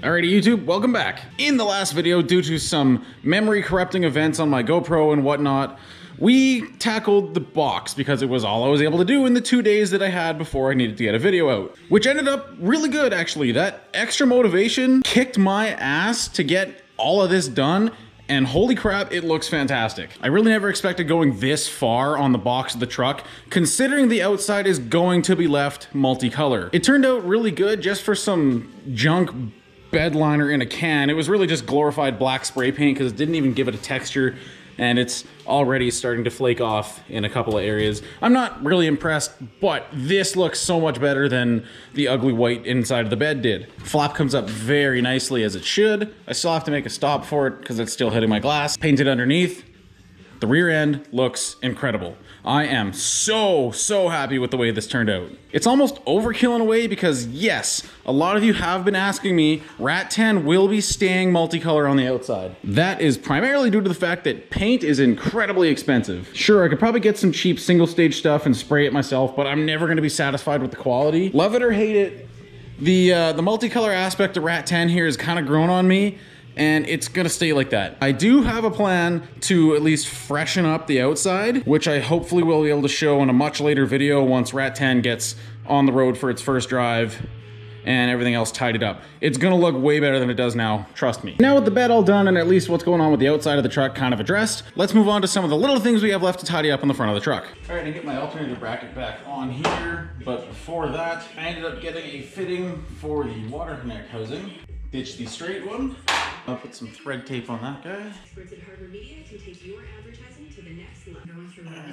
Alrighty YouTube, welcome back. In the last video, due to some memory corrupting events on my GoPro and whatnot, we tackled the box because it was all I was able to do in the 2 days that I had before I needed to get a video out. Which ended up really good actually. That extra motivation kicked my ass to get all of this done, and holy crap, it looks fantastic. I really never expected going this far on the box of the truck, considering the outside is going to be left multicolor. It turned out really good just for some junk bed liner in a can. It was really just glorified black spray paint because it didn't even give it a texture, and it's already starting to flake off in a couple of areas. I'm not really impressed, but this looks so much better than the ugly white inside of the bed did. Flap comes up very nicely as it should. I still have to make a stop for it because it's still hitting my glass. Painted underneath. The rear end looks incredible. I am so happy with the way this turned out. It's almost overkill in a way because yes, a lot of you have been asking me, Rat 10 will be staying multicolor on the outside. That is primarily due to the fact that paint is incredibly expensive. Sure, I could probably get some cheap single stage stuff and spray it myself, but I'm never gonna be satisfied with the quality. Love it or hate it, the multicolor aspect of Rat 10 here has kind of grown on me, and it's gonna stay like that. I do have a plan to at least freshen up the outside, which I hopefully will be able to show in a much later video once Rat 10 gets on the road for its first drive and everything else tidied up. It's gonna look way better than it does now, trust me. Now with the bed all done and at least what's going on with the outside of the truck kind of addressed, let's move on to some of the little things we have left to tidy up on the front of the truck. All right, I get my alternator bracket back on here, but before that, I ended up getting a fitting for the water connect housing. Ditch the straight one. I'll put some thread tape on that guy.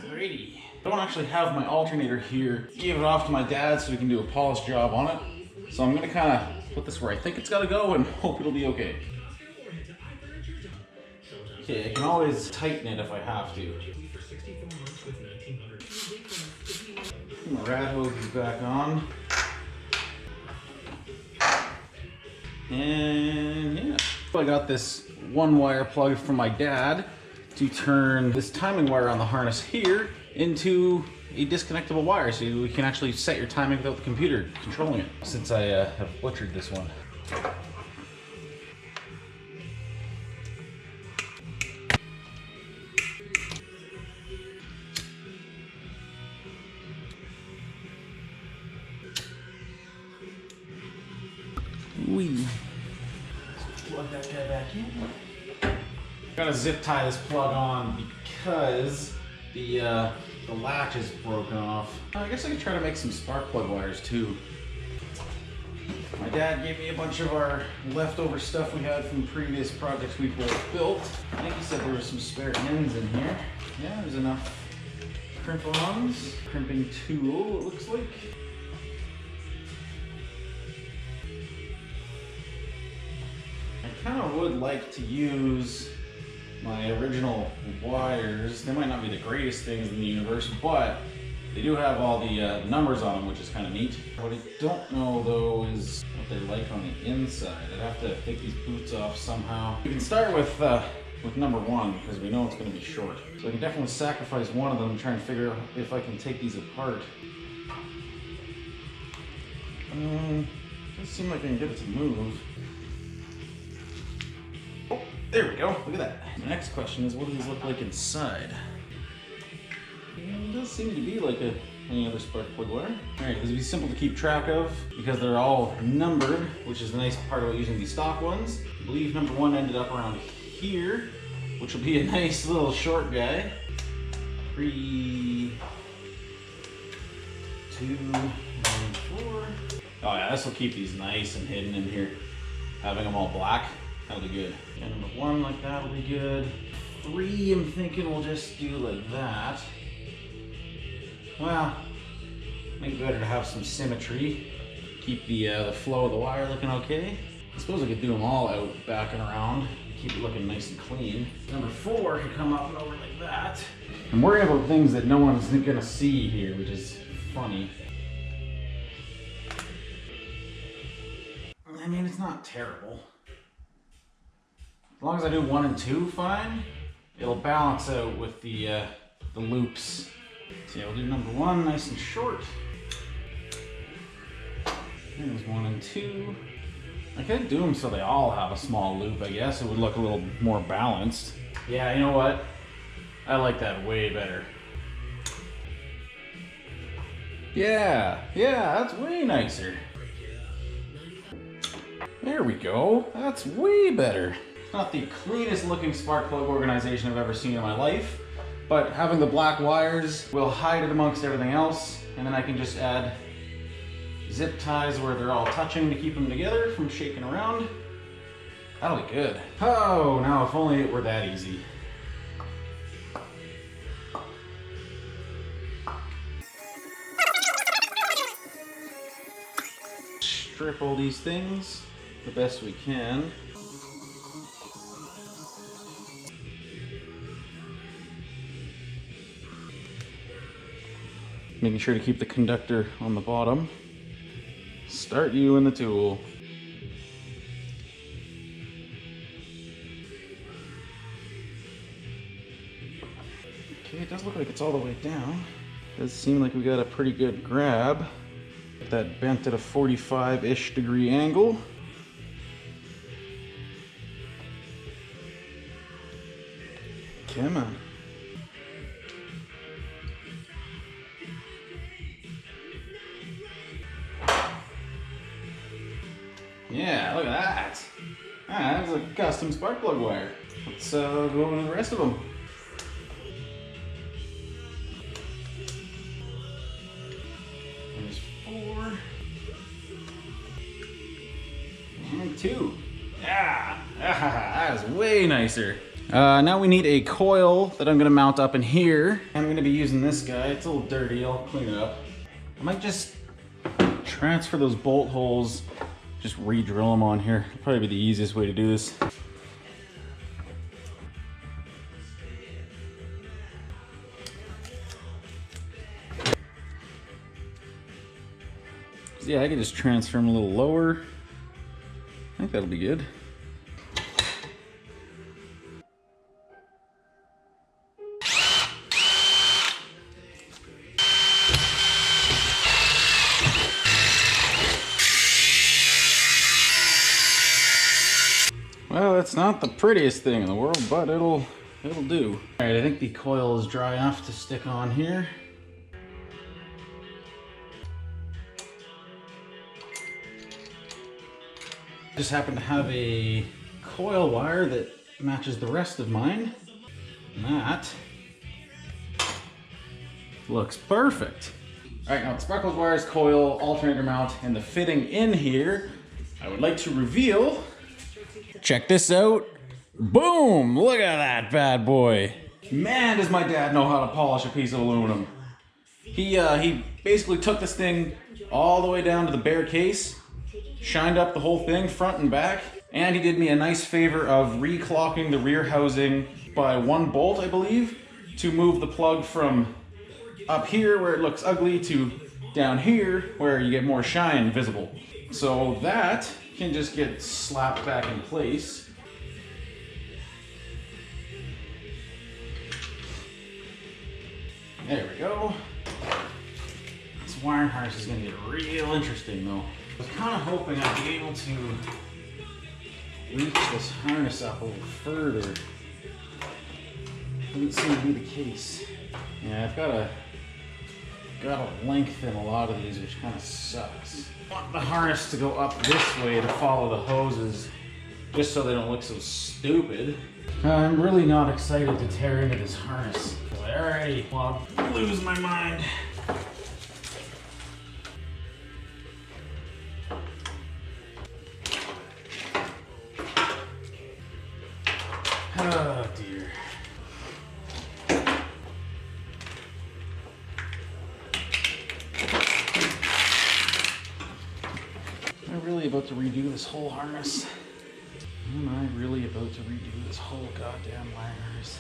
Alrighty. I don't actually have my alternator here. Gave it off to my dad so we can do a polished job on it. So I'm gonna kind of put this where I think it's gotta go and hope it'll be okay. Okay, I can always tighten it if I have to. My rad hose is back on. And yeah, I got this one wire plug from my dad to turn this timing wire on the harness here into a disconnectable wire so you can actually set your timing without the computer controlling it, since I have butchered this one. Wee. Plug that guy back in. Gotta zip tie this plug on because the latch is broken off. I guess I could try to make some spark plug wires too. My dad gave me a bunch of our leftover stuff we had from previous projects we both built. I think he said there were some spare ends in here. Yeah, there's enough crimp-ons. Crimping tool, it looks like. I kind of would like to use my original wires. They might not be the greatest things in the universe, but they do have all the numbers on them, which is kind of neat. What I don't know though is what they're like on the inside. I'd have to take these boots off somehow. We can start with number one because we know it's going to be short. So I can definitely sacrifice one of them and try and figure out if I can take these apart. Doesn't seem like I can get it to move. There we go, look at that. The next question is, what do these look like inside? It does seem to be like any other spark plug wire. Alright, this will be simple to keep track of because they're all numbered, which is the nice part about using these stock ones. I believe number one ended up around here, which will be a nice little short guy. 3, 2, and 4. Oh yeah, this will keep these nice and hidden in here. Having them all black. That'll be good. And number one like that will be good. 3, I'm thinking we'll just do like that. Well, maybe better to have some symmetry. Keep the flow of the wire looking okay. I suppose I could do them all out, back and around. Keep it looking nice and clean. Number 4 could come up and over like that. I'm worrying about things that no one's gonna see here, which is funny. I mean, it's not terrible. As long as I do 1 and 2 fine, it'll balance out with the loops. So yeah, we'll do number 1 nice and short. There's 1 and 2. I could do them so they all have a small loop, I guess. It would look a little more balanced. Yeah, you know what? I like that way better. Yeah, that's way nicer. There we go. That's way better. It's not the cleanest looking spark plug organization I've ever seen in my life, but having the black wires will hide it amongst everything else, and then I can just add zip ties where they're all touching to keep them together from shaking around. That'll be good. Oh, now if only it were that easy. Strip all these things the best we can. Making sure to keep the conductor on the bottom. Start you in the tool. Okay, it does look like it's all the way down. Does seem like we got a pretty good grab. Get that bent at a 45-ish degree angle. Come on. Yeah, look at that. That's a custom spark plug wire. Let's go into the rest of them. There's 4. And 2. Yeah, that is way nicer. Now we need a coil that I'm gonna mount up in here. I'm gonna be using this guy. It's a little dirty, I'll clean it up. I might just transfer those bolt holes, just re-drill them on here. Probably be the easiest way to do this. Yeah, I can just transfer them a little lower. I think that'll be good. Well, it's not the prettiest thing in the world, but it'll do. All right, I think the coil is dry enough to stick on here. Just happen to have a coil wire that matches the rest of mine. And that looks perfect. All right, now the spark plug wires, coil, alternator mount, and the fitting in here, I would like to reveal. Check this out. Boom! Look at that bad boy. Man, does my dad know how to polish a piece of aluminum. He basically took this thing all the way down to the bare case, shined up the whole thing front and back, and he did me a nice favor of reclocking the rear housing by 1 bolt, I believe, to move the plug from up here where it looks ugly to down here where you get more shine visible. So that can just get slapped back in place. There we go. This wiring harness is going to get real interesting though. I was kind of hoping I'd be able to reach this harness up a little further. Doesn't seem to be the case. Yeah, I've got to lengthen a lot of these, which kind of sucks. I want the harness to go up this way to follow the hoses, just so they don't look so stupid. I'm really not excited to tear into this harness, because I already want to lose my mind. Oh dear. Am I really about to redo this whole harness? Am I really about to redo this whole goddamn wire harness?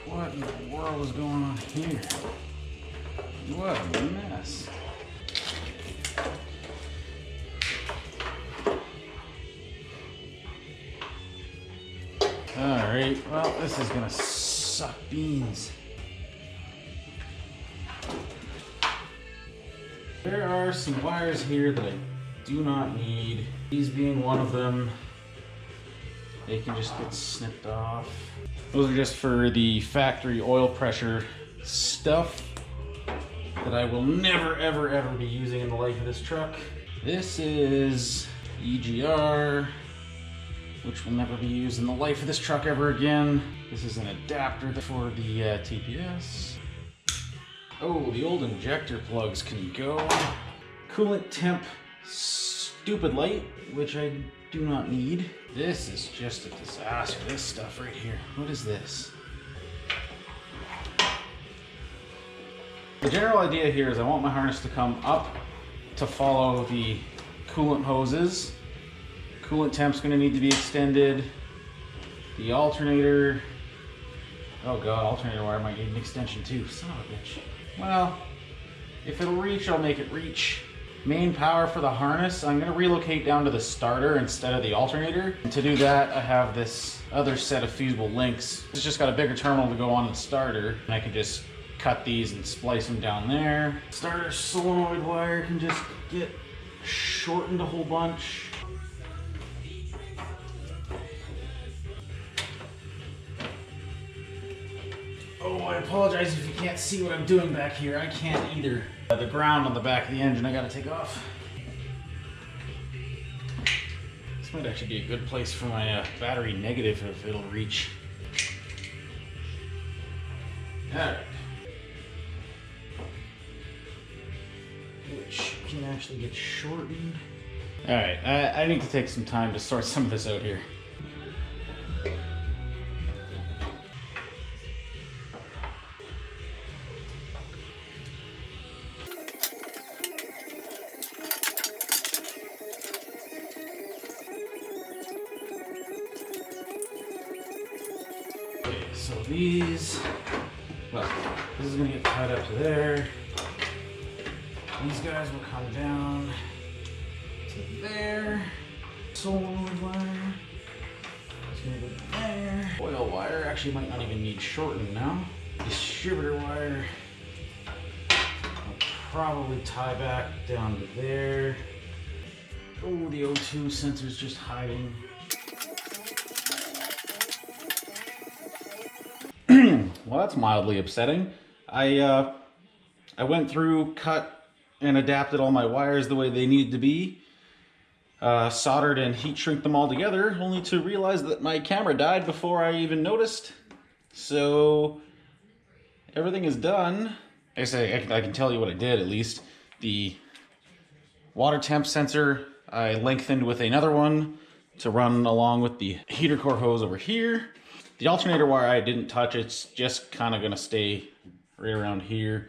What in the world is going on here? What a mess. Alright, well, this is gonna suck beans. There are some wires here that I do not need. These being one of them. They can just get snipped off. Those are just for the factory oil pressure stuff that I will never, ever, ever be using in the life of this truck. This is EGR, which will never be used in the life of this truck ever again. This is an adapter for the TPS. Oh, the old injector plugs can go. Coolant temp stupid light, which I do not need. This is just a disaster, this stuff right here. What is this? The general idea here is I want my harness to come up to follow the coolant hoses. Coolant temp's gonna need to be extended. The alternator, oh god, alternator wire might need an extension too, son of a bitch. Well, if it'll reach, I'll make it reach. Main power for the harness, I'm gonna relocate down to the starter instead of the alternator. And to do that, I have this other set of fusible links. It's just got a bigger terminal to go on the starter, and I can just cut these and splice them down there. Starter solenoid wire can just get shortened a whole bunch. Oh, I apologize if you can't see what I'm doing back here. I can't either. The ground on the back of the engine I gotta take off. This might actually be a good place for my battery negative if it'll reach. Alright. Which can actually get shortened. Alright, I need to take some time to sort some of this out here. So these, well, this is gonna get tied up to there. These guys will come down to there. Solenoid wire, it's gonna go there. Coil wire actually might not even need shortened now. Distributor wire, I'll probably tie back down to there. Oh, the O2 sensor's just hiding. Well, that's mildly upsetting. I went through, cut, and adapted all my wires the way they needed to be. Soldered and heat shrink them all together, only to realize that my camera died before I even noticed. So, everything is done. I can tell you what I did at least. The water temp sensor I lengthened with another one to run along with the heater core hose over here. The alternator wire I didn't touch, it's just kind of going to stay right around here.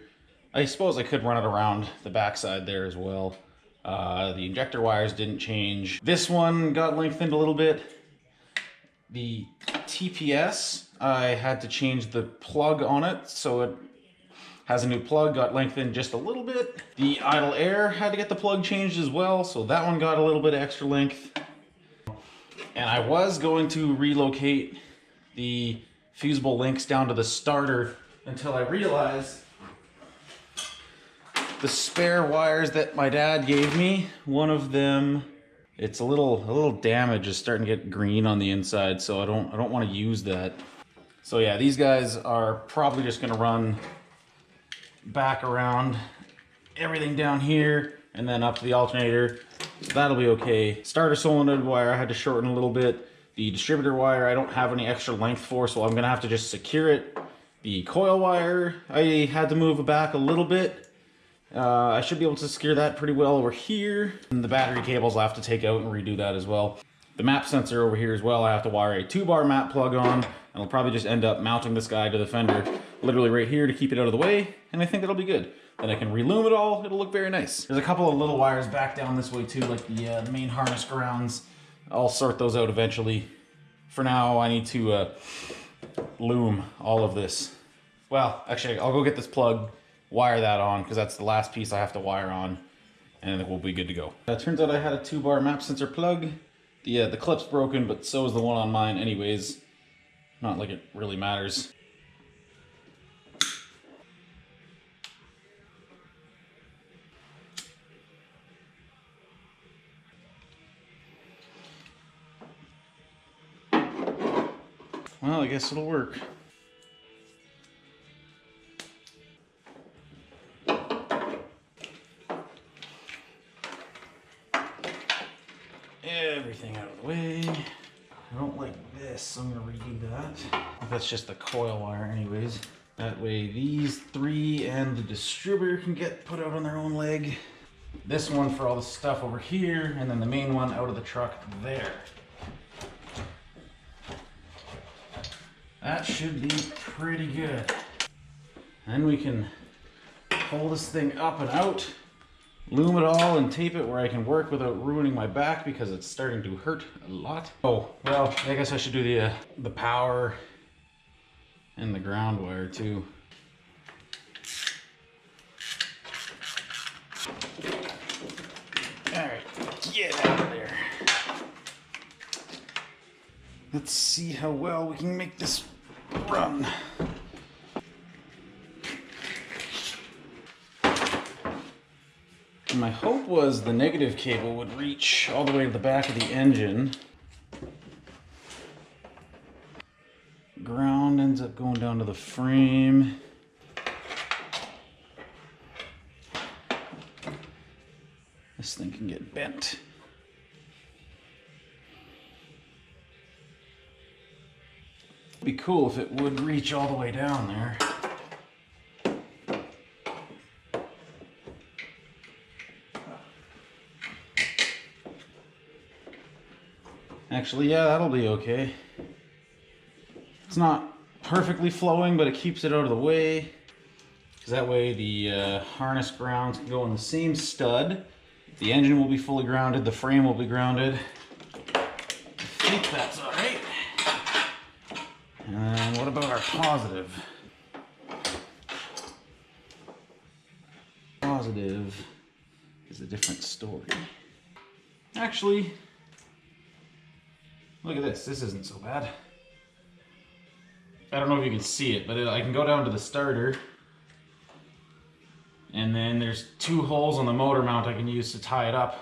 I suppose I could run it around the backside there as well. The injector wires didn't change. This one got lengthened a little bit. The TPS, I had to change the plug on it, so it has a new plug, got lengthened just a little bit. The idle air had to get the plug changed as well, so that one got a little bit extra length. And I was going to relocate the fusible links down to the starter until I realized the spare wires that my dad gave me, one of them, it's a little damaged, is starting to get green on the inside, so I don't want to use that. So yeah, these guys are probably just going to run back around everything down here and then up to the alternator. So that'll be okay. Starter solenoid wire I had to shorten a little bit. The distributor wire I don't have any extra length for, so I'm gonna have to just secure it. The coil wire I had to move back a little bit. I should be able to secure that pretty well over here. And the battery cables I'll have to take out and redo that as well. The map sensor over here as well, I have to wire a 2-bar map plug on, and I'll probably just end up mounting this guy to the fender literally right here to keep it out of the way, and I think that'll be good. Then I can relume it all, it'll look very nice. There's a couple of little wires back down this way too, like the main harness grounds. I'll sort those out eventually. For now, I need to loom all of this. Well, actually, I'll go get this plug, wire that on, because that's the last piece I have to wire on, and we'll be good to go. It turns out I had a 2-bar map sensor plug. The clip's broken, but so is the one on mine anyways. Not like it really matters. Well, I guess it'll work. Everything out of the way. I don't like this, so I'm gonna redo that. That's just the coil wire anyways. That way these three and the distributor can get put out on their own leg. This one for all the stuff over here, and then the main one out of the truck there. That should be pretty good. Then we can pull this thing up and out, loom it all and tape it where I can work without ruining my back because it's starting to hurt a lot. Oh, well, I guess I should do the power and the ground wire too. All right, get out of there. Let's see how well we can make this run. My hope was the negative cable would reach all the way to the back of the engine. Ground ends up going down to the frame. This thing can get bent. It'd be cool if it would reach all the way down there. Actually, yeah, that'll be okay. It's not perfectly flowing, but it keeps it out of the way. Because that way the harness grounds can go in the same stud. The engine will be fully grounded, the frame will be grounded. I think that's all right. And what about our positive? Positive is a different story. Actually, look at this. This isn't so bad. I don't know if you can see it, but I can go down to the starter. And then there's two holes on the motor mount I can use to tie it up,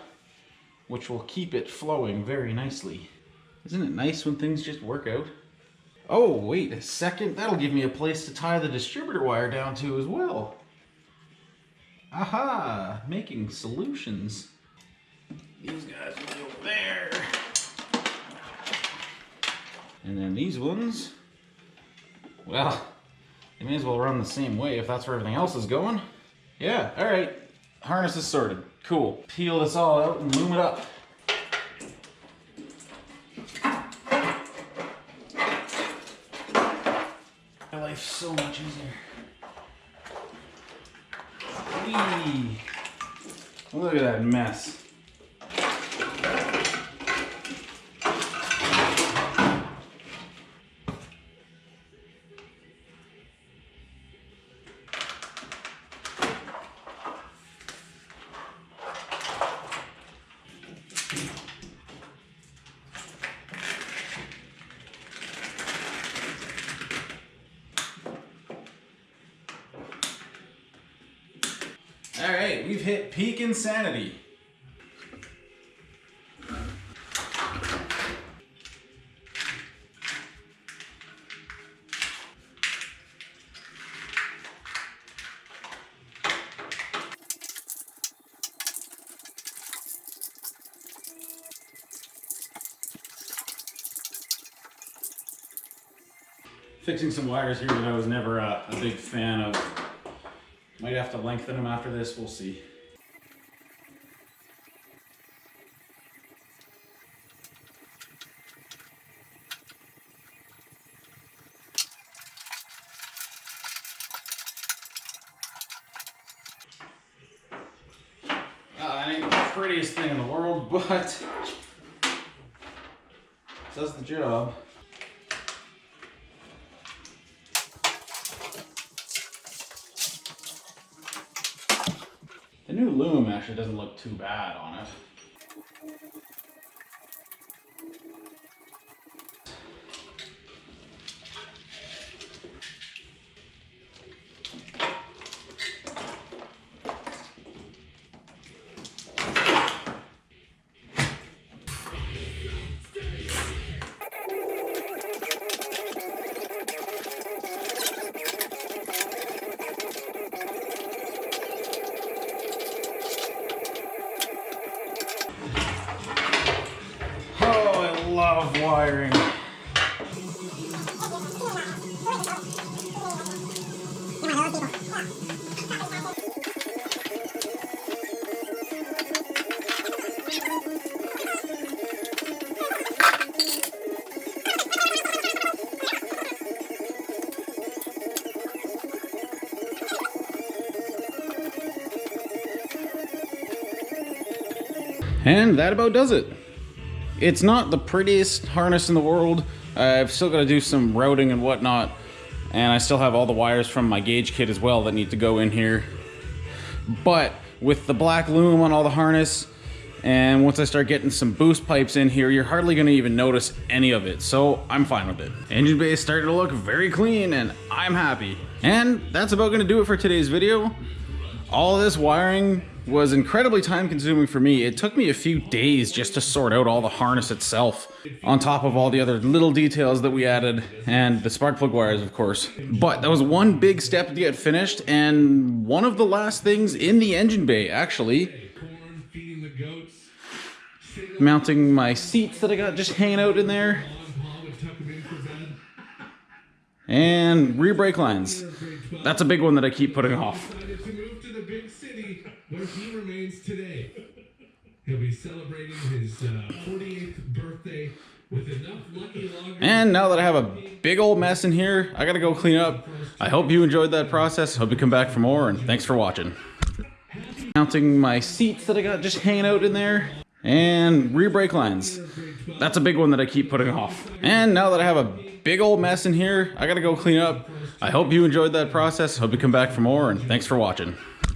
which will keep it flowing very nicely. Isn't it nice when things just work out? Oh, wait a second. That'll give me a place to tie the distributor wire down to as well. Aha! Making solutions. These guys will be over there. And then these ones, well, they may as well run the same way if that's where everything else is going. Yeah, all right. Harness is sorted. Cool. Peel this all out and loom it up. My life's so much easier. Whee! Look at that mess. All right, we've hit peak insanity. Fixing some wires here that I was never a big fan of. Might have to lengthen them after this, we'll see. That ain't the prettiest thing in the world, but it does the job. The new loom actually doesn't look too bad on it. of wiring. And that about does it. It's not the prettiest harness in the world. I've still got to do some routing and whatnot, and I still have all the wires from my gauge kit as well that need to go in here. But with the black loom on all the harness, and once I start getting some boost pipes in here, you're hardly going to even notice any of it, so I'm fine with it. Engine bay is starting to look very clean, and I'm happy. And that's about going to do it for today's video. All of this wiring was incredibly time consuming for me. It took me a few days just to sort out all the harness itself, on top of all the other little details that we added, and the spark plug wires, of course. But that was one big step to get finished, and one of the last things in the engine bay, actually. Mounting my seats that I got just hanging out in there. And rear brake lines. That's a big one that I keep putting off. Where he remains today. He'll be celebrating his 48th birthday with enough lucky loggers. And now that I have a big old mess in here, I gotta go clean up. I hope you enjoyed that process. Hope you come back for more, and thanks for watching. Mounting my seats that I got just hanging out in there. And rear brake lines. That's a big one that I keep putting off. And now that I have a big old mess in here, I gotta go clean up. I hope you enjoyed that process. Hope you come back for more, and thanks for watching.